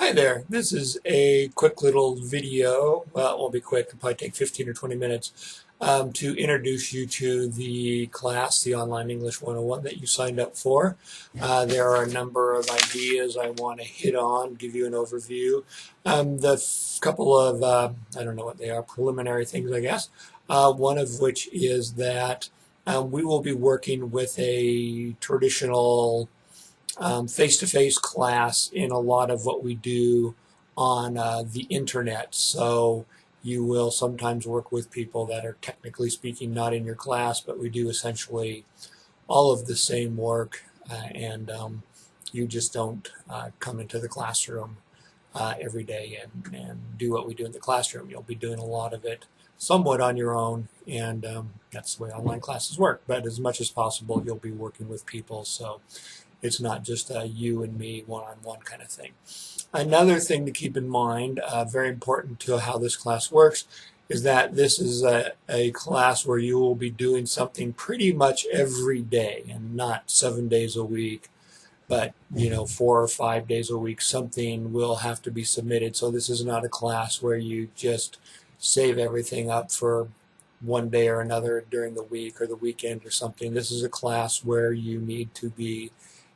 Hi there. This is a quick little video. Well, it won't be quick. It'll probably take 15 or 20 minutes to introduce you to the class, the Online English 101 that you signed up for. There are a number of ideas I want to hit on, give you an overview. Couple of, I don't know what they are, preliminary things, I guess. One of which is that we will be working with a traditional face-to-face class in a lot of what we do on the internet. So you will sometimes work with people that are technically speaking not in your class, but we do essentially all of the same work, and you just don't come into the classroom every day and do what we do in the classroom. You'll be doing a lot of it somewhat on your own, and that's the way online classes work. But as much as possible, you'll be working with people, so it's not just you and me one-on-one kind of thing. Another thing to keep in mind, very important to how this class works, is that this is a class where you will be doing something pretty much every day, and not 7 days a week, but 4 or 5 days a week something will have to be submitted. So this is not a class where you just save everything up for one day or another during the week or the weekend or something. This is a class where you need to be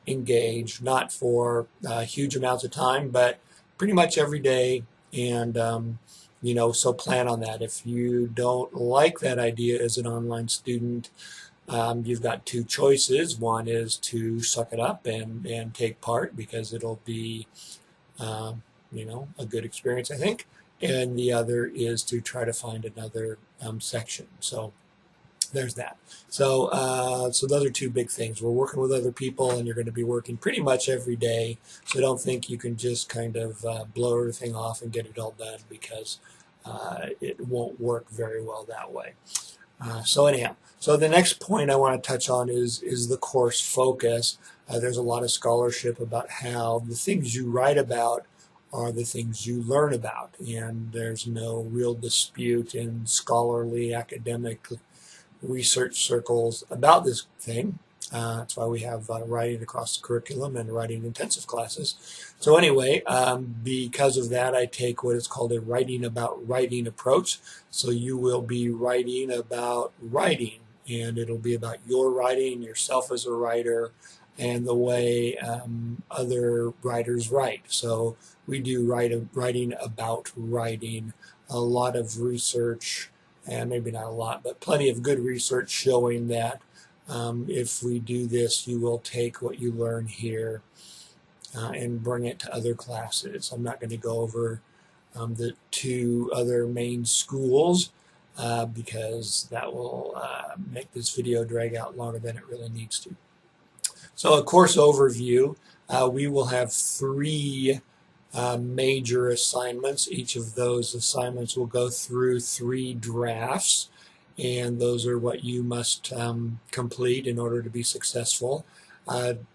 engaged, not for huge amounts of time, but pretty much every day. And so plan on that. If you don't like that idea as an online student, you've got two choices. One is to suck it up and take part, because it'll be a good experience, I think. And the other is to try to find another section. So there's that. So those are two big things. We're working with other people, and you're going to be working pretty much every day. So don't think you can just kind of blow everything off and get it all done, because it won't work very well that way. So the next point I want to touch on is the course focus. There's a lot of scholarship about how the things you write about are the things you learn about, and there's no real dispute in scholarly academic research circles about this thing. That's why we have writing across the curriculum and writing intensive classes. So anyway, because of that, I take what is called a writing about writing approach. So you will be writing about writing, and it'll be about your writing, yourself as a writer, and the way other writers write. So we do writing about writing, a lot of research, and maybe not a lot, but plenty of good research showing that if we do this, you will take what you learn here and bring it to other classes. I'm not going to go over the two other main schools because that will make this video drag out longer than it really needs to. So a course overview, we will have three major assignments. Each of those assignments will go through 3 drafts, and those are what you must complete in order to be successful.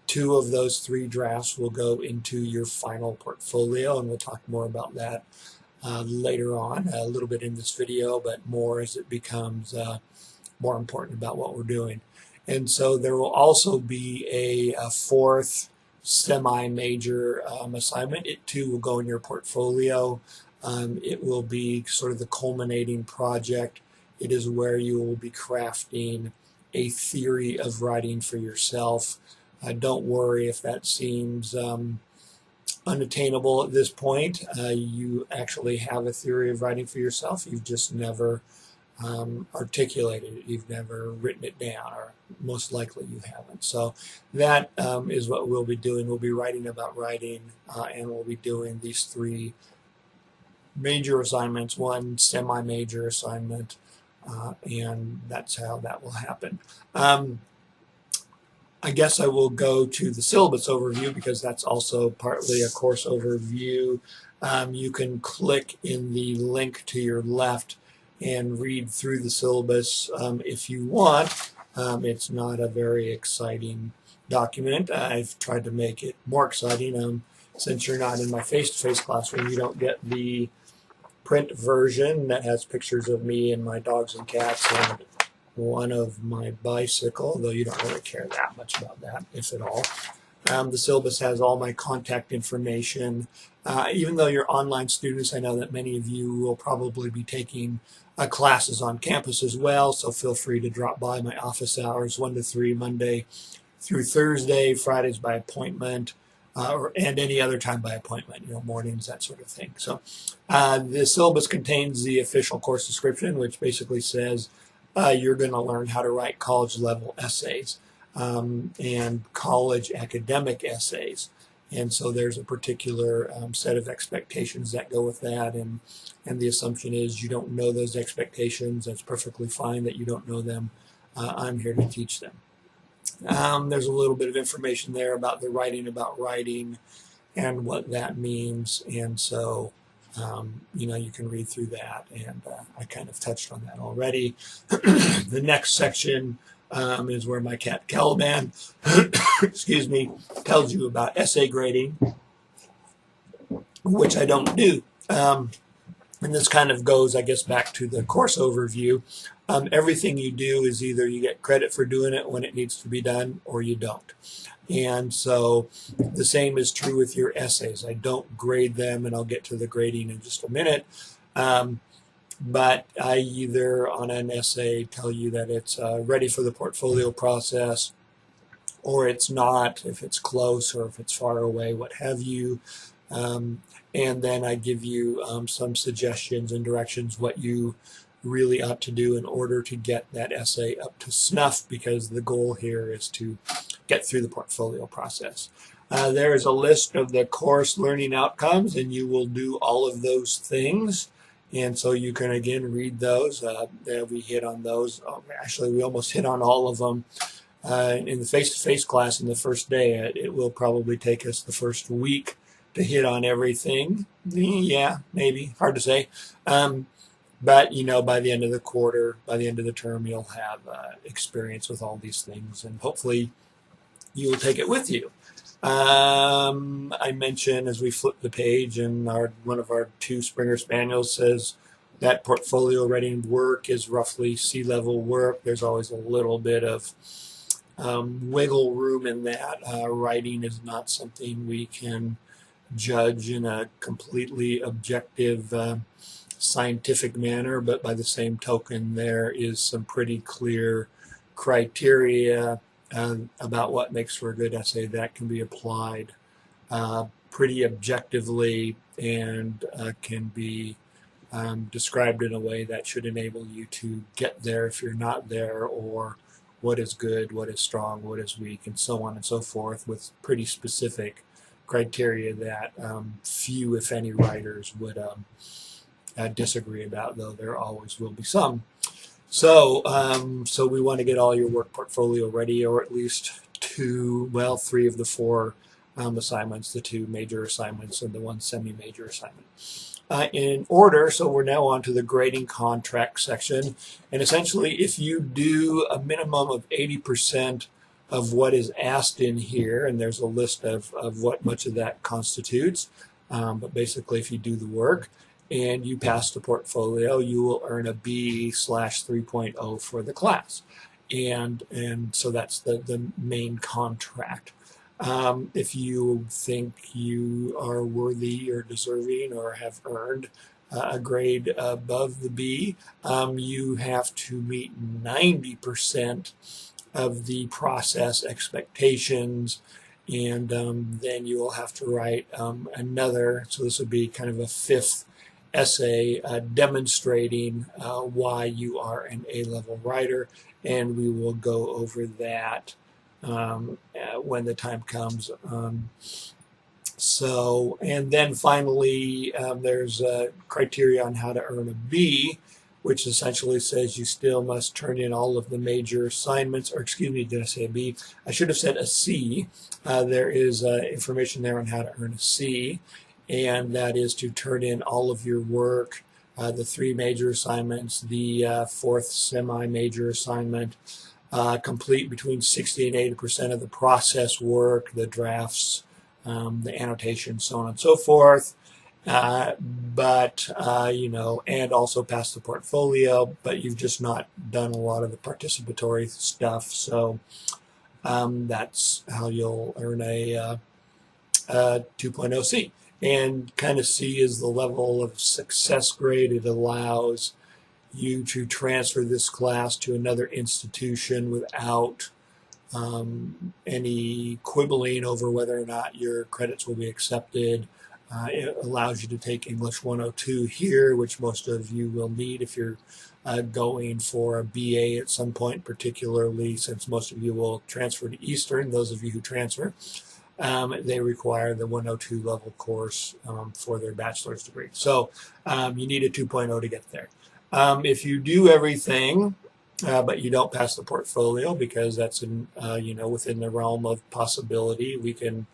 2 of those 3 drafts will go into your final portfolio, and we'll talk more about that later on, a little bit in this video, but more as it becomes more important about what we're doing. And so there will also be a 4th semi-major assignment. It too will go in your portfolio. It will be sort of the culminating project. It is where you will be crafting a theory of writing for yourself. Don't worry if that seems unattainable at this point. You actually have a theory of writing for yourself. You've just never articulated it. You've never written it down, or most likely you haven't. So that is what we'll be doing. We'll be writing about writing, and we'll be doing these 3 major assignments, 1 semi-major assignment, and that's how that will happen. I guess I will go to the syllabus overview, because that's also partly a course overview. You can click in the link to your left and read through the syllabus if you want. It's not a very exciting document. I've tried to make it more exciting. Since you're not in my face-to-face classroom, you don't get the print version that has pictures of me and my dogs and cats and one of my bicycle, though you don't really care that much about that, if at all. The syllabus has all my contact information. Even though you're online students, I know that many of you will probably be taking classes on campus as well, so feel free to drop by my office hours 1 to 3 Monday through Thursday, Fridays by appointment, and any other time by appointment, mornings, that sort of thing. So the syllabus contains the official course description, which basically says you're going to learn how to write college level essays and college academic essays. And so there's a particular set of expectations that go with that, and the assumption is you don't know those expectations. That's perfectly fine that you don't know them. I'm here to teach them. There's a little bit of information there about the writing about writing and what that means, and so you can read through that, and I kind of touched on that already. The next section is where my cat Caliban, excuse me, tells you about essay grading, which I don't do. And this kind of goes, I guess, back to the course overview. Everything you do is either you get credit for doing it when it needs to be done, or you don't. And so the same is true with your essays. I don't grade them, and I'll get to the grading in just a minute. But I either on an essay tell you that it's ready for the portfolio process, or it's not, if it's close or if it's far away, what have you. And then I give you some suggestions and directions what you really ought to do in order to get that essay up to snuff, because the goal here is to get through the portfolio process. There is a list of the course learning outcomes, and you will do all of those things. And so you can, again, read those. We hit on those. Actually, we almost hit on all of them. In the face-to-face class in the first day, it will probably take us the first week to hit on everything. Yeah, maybe. Hard to say. But, by the end of the quarter, by the end of the term, you'll have experience with all these things, and hopefully you will take it with you. I mentioned as we flip the page, and one of our 2 Springer Spaniels says that portfolio writing work is roughly C-level work. There's always a little bit of wiggle room in that. Writing is not something we can judge in a completely objective scientific manner, but by the same token, there is some pretty clear criteria about what makes for a good essay that can be applied pretty objectively, and can be described in a way that should enable you to get there if you're not there, or what is good, what is strong, what is weak, and so on and so forth, with pretty specific criteria that few, if any, writers would disagree about, though there always will be some. So we want to get all your work portfolio ready, or at least 3 of the 4 assignments, the 2 major assignments and the 1 semi-major assignment. In order, so we're now on to the grading contract section. And essentially, if you do a minimum of 80% of what is asked in here, and there's a list of what much of that constitutes, but basically if you do the work and you pass the portfolio, you will earn a B/3.0 for the class. And so that's the main contract. If you think you are worthy or deserving or have earned a grade above the B, you have to meet 90% of the process expectations, and then you will have to write another, so this would be kind of a 5th essay demonstrating why you are an A-level writer, and we will go over that when the time comes. And then finally, there's a criteria on how to earn a B, which essentially says you still must turn in all of the major assignments, or excuse me, did I say a B? I should have said a C. There is information there on how to earn a C, and that is to turn in all of your work, the 3 major assignments, the 4th semi-major assignment, complete between 60 and 80% of the process work, the drafts, the annotations, so on and so forth. And also pass the portfolio, but you've just not done a lot of the participatory stuff. So that's how you'll earn a 2.0 C. And kind of C is the level of success grade. It allows you to transfer this class to another institution without any quibbling over whether or not your credits will be accepted. It allows you to take English 102 here, which most of you will need if you're going for a BA at some point, particularly since most of you will transfer to Eastern. Those of you who transfer, they require the 102 level course for their bachelor's degree. So you need a 2.0 to get there. If you do everything, but you don't pass the portfolio, because that's in, within the realm of possibility, we can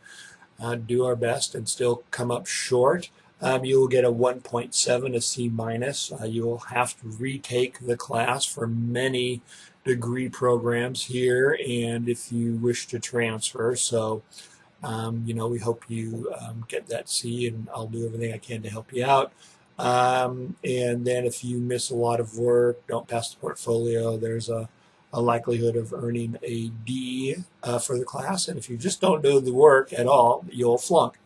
do our best and still come up short. You will get a 1.7, a C minus. You will have to retake the class for many degree programs here, and if you wish to transfer. So, we hope you get that C, and I'll do everything I can to help you out. And then if you miss a lot of work, don't pass the portfolio, there's a likelihood of earning a D for the class. And if you just don't do the work at all, you'll flunk.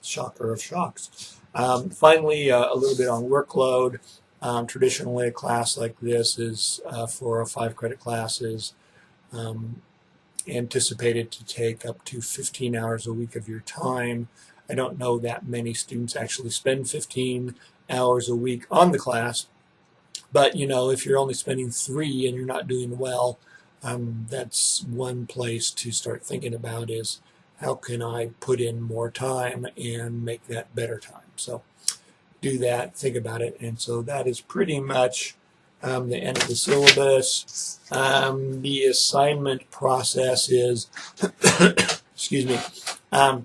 Shocker of shocks. Finally, a little bit on workload. Traditionally, a class like this is for a 5-credit class is anticipated to take up to 15 hours a week of your time. I don't know that many students actually spend 15 hours a week on the class, but if you're only spending 3 and you're not doing well, that's one place to start thinking about is how can I put in more time and make that better time. So do that, think about it. And so that is pretty much the end of the syllabus. The assignment process is excuse me,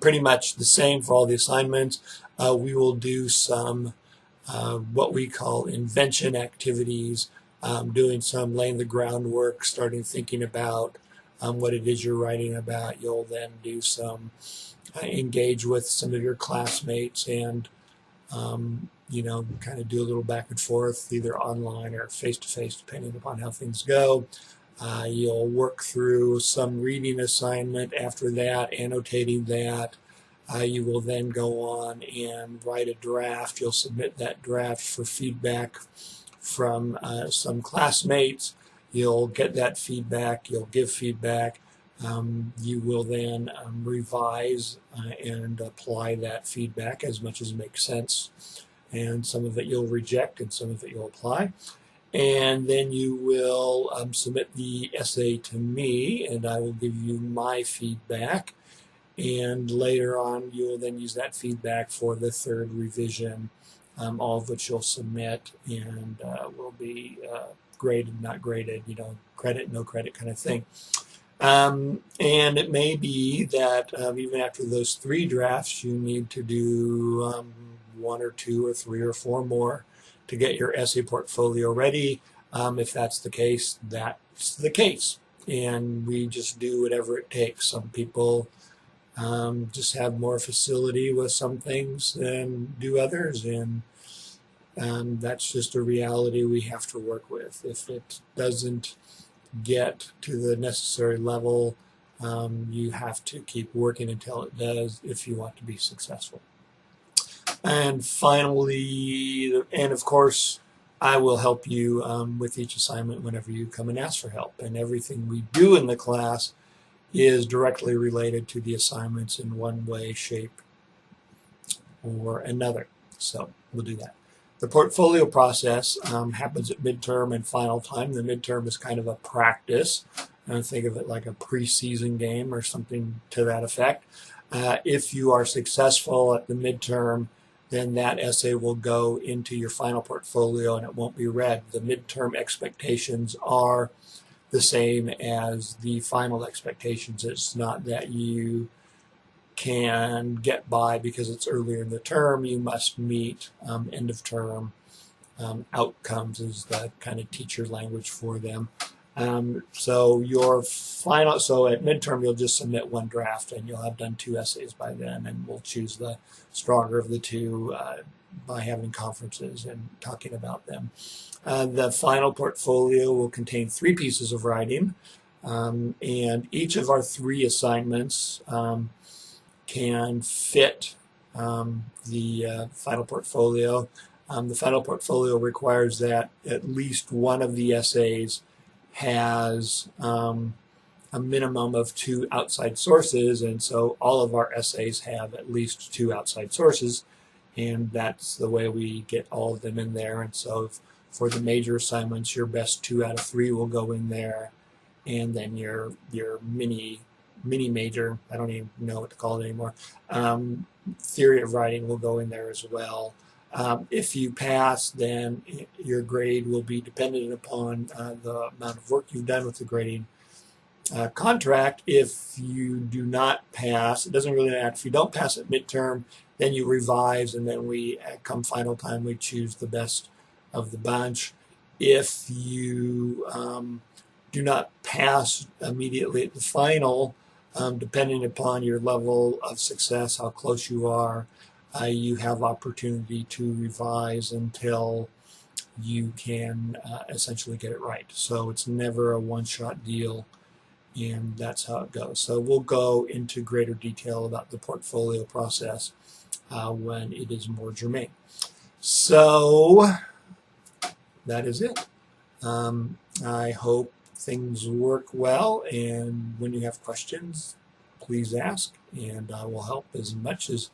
pretty much the same for all the assignments. We will do some what we call invention activities, doing some laying the groundwork, starting thinking about what it is you're writing about. You'll then do some engage with some of your classmates and kind of do a little back and forth, either online or face-to-face, depending upon how things go. You'll work through some reading assignment after that, annotating that. You will then go on and write a draft. You'll submit that draft for feedback from some classmates. You'll get that feedback. You'll give feedback. You will then revise and apply that feedback as much as makes sense. And some of it you'll reject and some of it you'll apply. And then you will submit the essay to me, and I will give you my feedback. And later on, you will then use that feedback for the 3rd revision, all of which you'll submit and will be graded, not graded, credit, no credit kind of thing. And it may be that even after those 3 drafts, you need to do 1 or 2 or 3 or 4 more to get your essay portfolio ready. If that's the case, that's the case. And we just do whatever it takes. Some people just have more facility with some things than do others, and that's just a reality we have to work with. If it doesn't get to the necessary level, you have to keep working until it does if you want to be successful. And finally, and of course, I will help you with each assignment whenever you come and ask for help. And everything we do in the class is directly related to the assignments in one way, shape, or another. So we'll do that. The portfolio process happens at midterm and final time. The midterm is kind of a practice. Think of it like a preseason game or something to that effect. If you are successful at the midterm, then that essay will go into your final portfolio and it won't be read. The midterm expectations are the same as the final expectations. It's not that you can get by because it's earlier in the term. You must meet end of term outcomes is the kind of teacher language for them. So at midterm, you'll just submit 1 draft and you'll have done 2 essays by then, and we'll choose the stronger of the 2 by having conferences and talking about them. The final portfolio will contain 3 pieces of writing. And each of our 3 assignments can fit the final portfolio. The final portfolio requires that at least one of the essays has a minimum of 2 outside sources, and so all of our essays have at least 2 outside sources, and that's the way we get all of them in there. And so for the major assignments, your best 2 out of 3 will go in there, and then your mini major, I don't even know what to call it anymore, theory of writing will go in there as well. If you pass, then your grade will be dependent upon the amount of work you've done with the grading contract. If you do not pass, it doesn't really matter. If you don't pass at midterm, then you revise, and then we, come final time, we choose the best of the bunch. If you do not pass immediately at the final, depending upon your level of success, how close you are, you have opportunity to revise until you can essentially get it right. So it's never a one-shot deal, and that's how it goes. So we'll go into greater detail about the portfolio process when it is more germane. So that is it. I hope things work well, and when you have questions, please ask, and I will help as much as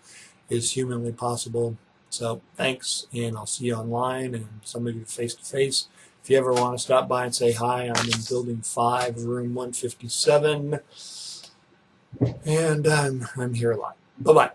is humanly possible. So thanks, and I'll see you online, and some of you face-to-face. If you ever want to stop by and say hi, I'm in Building 5, Room 157, and I'm here a lot. Bye-bye.